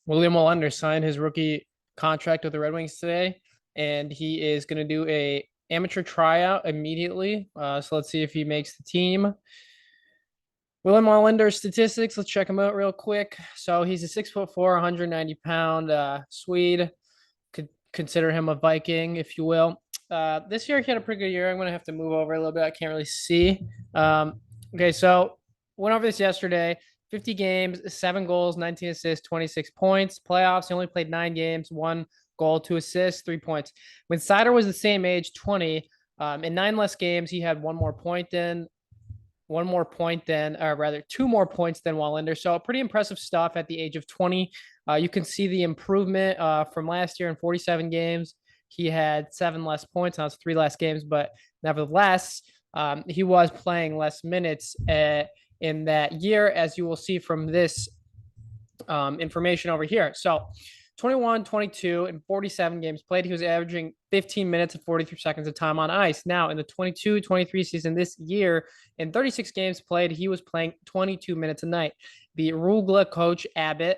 William Wallinder signed his rookie contract with the Red Wings today, and he is going to do a amateur tryout immediately. So let's see if he makes the team. William Wallinder's statistics. Let's check him out real quick. So he's a 6'4", 190-pound Swede. Could consider him a Viking, if you will. This year he had a pretty good year. I'm going to have to move over a little bit. I can't really see. Okay, so went over this yesterday. 50 games, 7 goals, 19 assists, 26 points. Playoffs, he only played 9 games, 1 goal, 2 assists, 3 points. When Sider was the same age, 20, in 9 less games, he had or rather 2 more points than Wallinder. So pretty impressive stuff at the age of 20. You can see the improvement from last year in 47 games. He had 7 less points. Now it's 3 less games, but nevertheless, he was playing less minutes in that year, as you will see from this information over here. So 21, 22, and 47 games played. He was averaging 15 minutes and 43 seconds of time on ice. Now, in the 22-23 season this year, in 36 games played, he was playing 22 minutes a night. The Rugla coach, Abbott,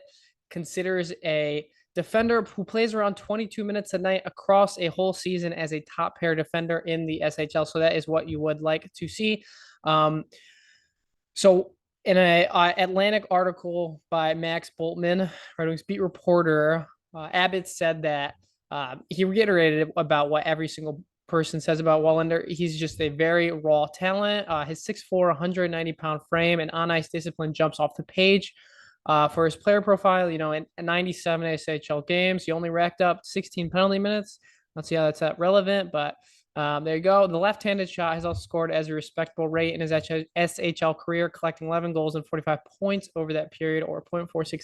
considers a defender who plays around 22 minutes a night across a whole season as a top pair defender in the SHL. So that is what you would like to see. So in a Atlantic article by Max Boltman, Red Wings beat reporter, Abbott said that he reiterated about what every single person says about Wallinder. He's just a very raw talent. His 6'4", 190-pound frame and on-ice discipline jumps off the page. For his player profile, in 97 AHL games, he only racked up 16 penalty minutes. Let's see how that's that relevant, but there you go. The left-handed shot has also scored as a respectable rate in his SHL career, collecting 11 goals and 45 points over that period, or 0.46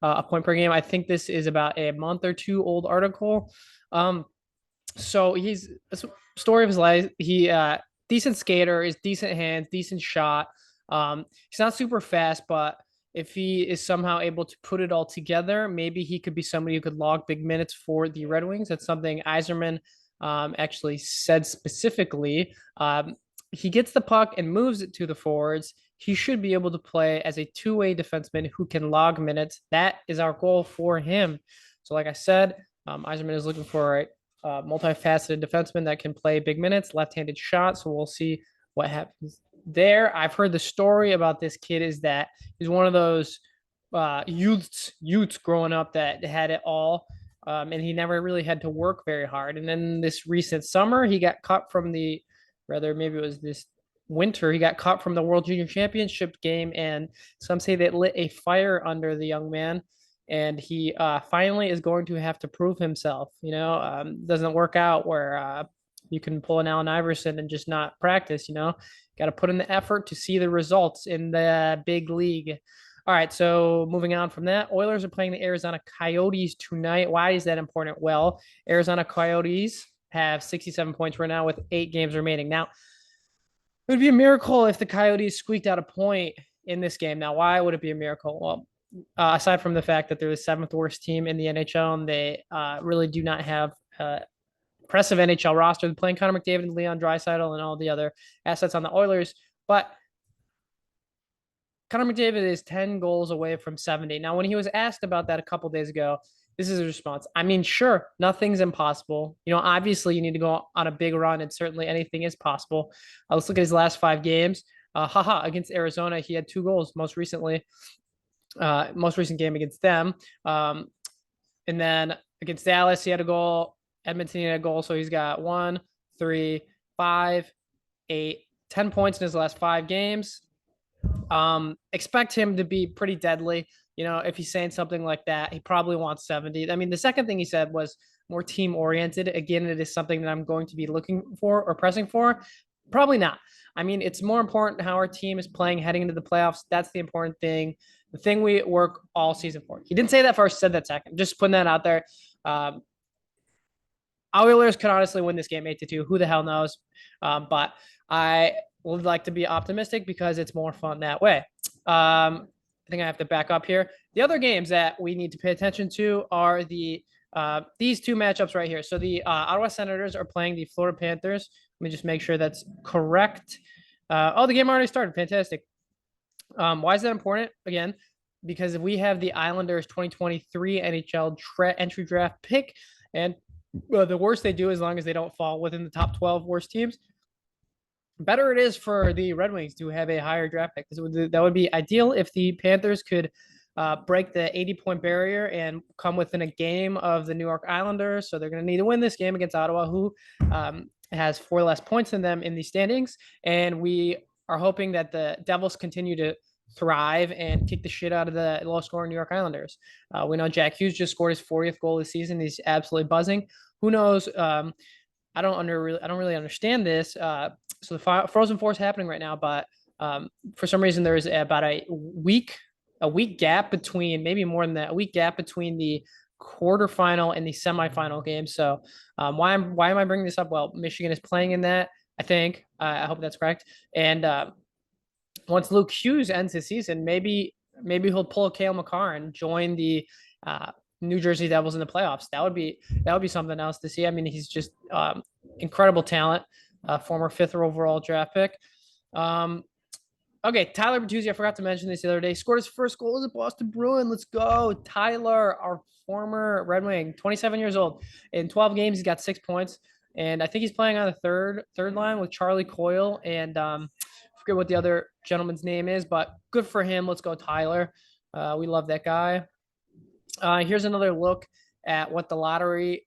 a point per game. I think this is about a month or two old article. So he's a story of his life. He decent skater, is decent hands, decent shot. He's not super fast, but if he is somehow able to put it all together, maybe he could be somebody who could log big minutes for the Red Wings. That's something Yzerman actually said specifically. He gets the puck and moves it to the forwards. He should be able to play as a two-way defenseman who can log minutes. That is our goal for him. So like I said, Yzerman is looking for a multifaceted defenseman that can play big minutes, left-handed shot. So we'll see what happens there. I've heard the story about this kid is that he's one of those youths growing up that had it all. And he never really had to work very hard. And then this recent summer, he got cut from maybe it was this winter, he got cut from the World Junior Championship game. And some say that lit a fire under the young man. And he finally is going to have to prove himself. Doesn't work out where you can pull an Allen Iverson and just not practice. Got to put in the effort to see the results in the big league. All right, so moving on from that, Oilers are playing the Arizona Coyotes tonight. Why is that important? Well, Arizona Coyotes have 67 points right now with 8 games remaining. Now, it would be a miracle if the Coyotes squeaked out a point in this game. Now, why would it be a miracle? Well, aside from the fact that they're the 7th worst team in the NHL and they really do not have impressive NHL roster. They're playing Connor McDavid and Leon Draisaitl and all the other assets on the Oilers, but Connor McDavid is 10 goals away from 70. Now, when he was asked about that a couple days ago, this is his response. I mean, sure, nothing's impossible. Obviously you need to go on a big run, and certainly anything is possible. Let's look at his last 5 games. Against Arizona, he had 2 goals most recently. Most recent game against them. And then against Dallas, he had a goal. Edmonton had a goal. So he's got 1, 3, 5, 8, 10 points in his last 5 games. Expect him to be pretty deadly. If he's saying something like that, he probably wants 70. I mean, the second thing he said was more team oriented. Again, it is something that I'm going to be looking for or pressing for. Probably not. I mean, it's more important how our team is playing heading into the playoffs. That's the important thing. The thing we work all season for. He didn't say that first, said that second. Just putting that out there. Oilers could honestly win this game 8-2. Who the hell knows? But I would like to be optimistic because it's more fun that way. I think I have to back up here. The other games that we need to pay attention to are these 2 matchups right here. So the Ottawa Senators are playing the Florida Panthers. Let me just make sure that's correct. The game already started. Fantastic. Why is that important? Again, because we have the Islanders 2023 NHL entry draft pick, and the worse they do, as long as they don't fall within the top 12 worst teams, better it is for the Red Wings to have a higher draft pick. That would be ideal if the Panthers could break the 80-point barrier and come within a game of the New York Islanders. So they're going to need to win this game against Ottawa, who has 4 less points than them in the standings. And we are hoping that the Devils continue to thrive and kick the shit out of the low-scoring New York Islanders. We know Jack Hughes just scored his 40th goal this season. He's absolutely buzzing. Who knows? I don't really understand this. So the Frozen Four is happening right now, but for some reason there is about a week gap between, maybe more than that, a week gap between the quarterfinal and the semifinal game. So why am I bringing this up? Well, Michigan is playing in that, I think. I hope that's correct. And once Luke Hughes ends his season, maybe he'll pull a Cale Makar and join the New Jersey Devils in the playoffs. That would be something else to see. I mean, he's just incredible talent, former 5th overall draft pick. Okay, Tyler Bertuzzi, I forgot to mention this the other day, scored his first goal as a Boston Bruin. Let's go. Tyler, our former Red Wing, 27 years old. In 12 games, he's got 6 points. And I think he's playing on the third line with Charlie Coyle. And I forget what the other gentleman's name is, but good for him. Let's go, Tyler. We love that guy. Here's another look at what the lottery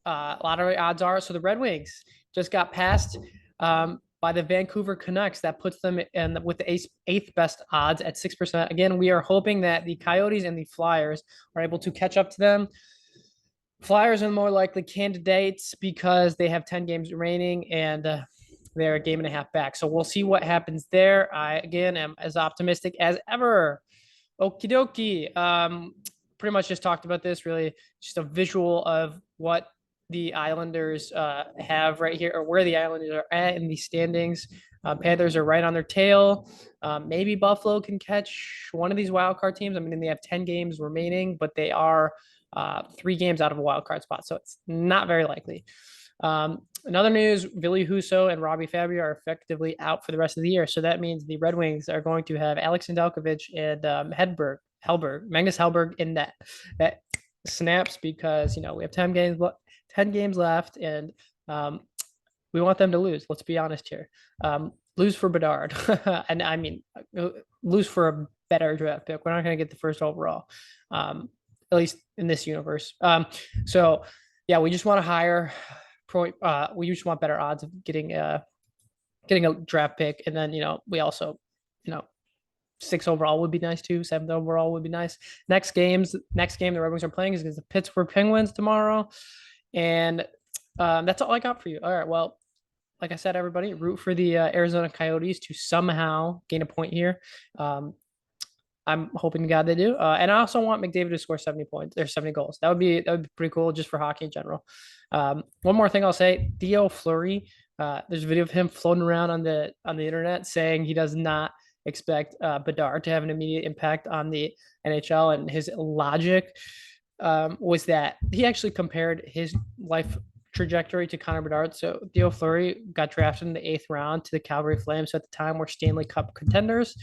odds are. So the Red Wings just got passed by the Vancouver Canucks. That puts them with the eighth best odds at 6%. Again, we are hoping that the Coyotes and the Flyers are able to catch up to them. Flyers are more likely candidates because they have 10 games remaining and they're a game and a half back. So we'll see what happens there. I, again, am as optimistic as ever. Okie dokie. Pretty much just talked about this, really just a visual of what the Islanders have right here, or where the Islanders are at in the standings. Panthers are right on their tail. Maybe Buffalo can catch one of these wild card teams. I mean, they have 10 games remaining, but they are 3 games out of a wild card spot, so it's not very likely. Another news, Ville Husso and Robbie Fabio are effectively out for the rest of the year. So that means the Red Wings are going to have Alex Nedeljkovic and Magnus Hellberg in that snaps, because, you know, we have 10 games left, and we want them to lose. Let's be honest here. Lose for Bedard. And I mean, lose for a better draft pick. We're not going to get the first overall, at least in this universe. So yeah, we just want to hire we just want better odds of getting a draft pick. And then, you know, we also, you know, 6 overall would be nice too. 7th overall would be nice. Next game the Red Wings are playing is against the Pittsburgh Penguins tomorrow. And that's all I got for you. All right. Well, like I said, everybody, root for the Arizona Coyotes to somehow gain a point here. I'm hoping to God they do. And I also want McDavid to score 70 points. There's 70 goals. That would be pretty cool just for hockey in general. One more thing I'll say, Theo Fleury, there's a video of him floating around on the internet saying he does not expect Bedard to have an immediate impact on the NHL. And his logic was that he actually compared his life trajectory to Connor Bedard. So Theo Fleury got drafted in the 8th round to the Calgary Flames. So at the time, we're Stanley Cup contenders.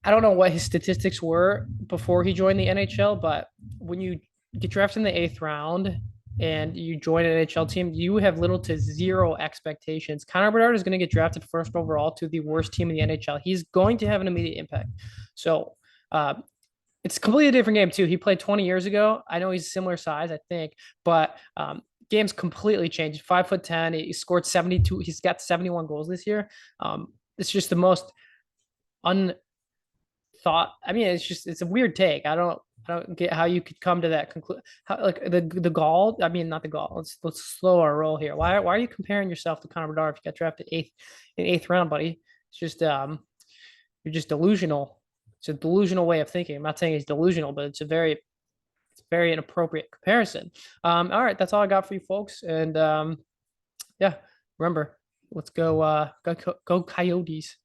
I don't know what his statistics were before he joined the NHL, but when you get drafted in the 8th round and you join an NHL team, you have little to zero expectations. Connor Bedard is going to get drafted 1st overall to the worst team in the NHL. He's going to have an immediate impact. So it's a completely different game too. He played 20 years ago. I know he's similar size, I think, but game's completely changed. 5'10", he scored 72. He's got 71 goals this year. It's just the most thought. I mean, it's a weird take. I don't get how you could come to that conclusion. How, like, the gall. I mean, not the gall. Let's slow our roll here. Why are you comparing yourself to Connor Bedard if you got drafted in 8th round, buddy? It's just you're just delusional. It's a delusional way of thinking. I'm not saying he's delusional, but it's very inappropriate comparison. All right, that's all I got for you folks. And yeah, remember, let's go Coyotes.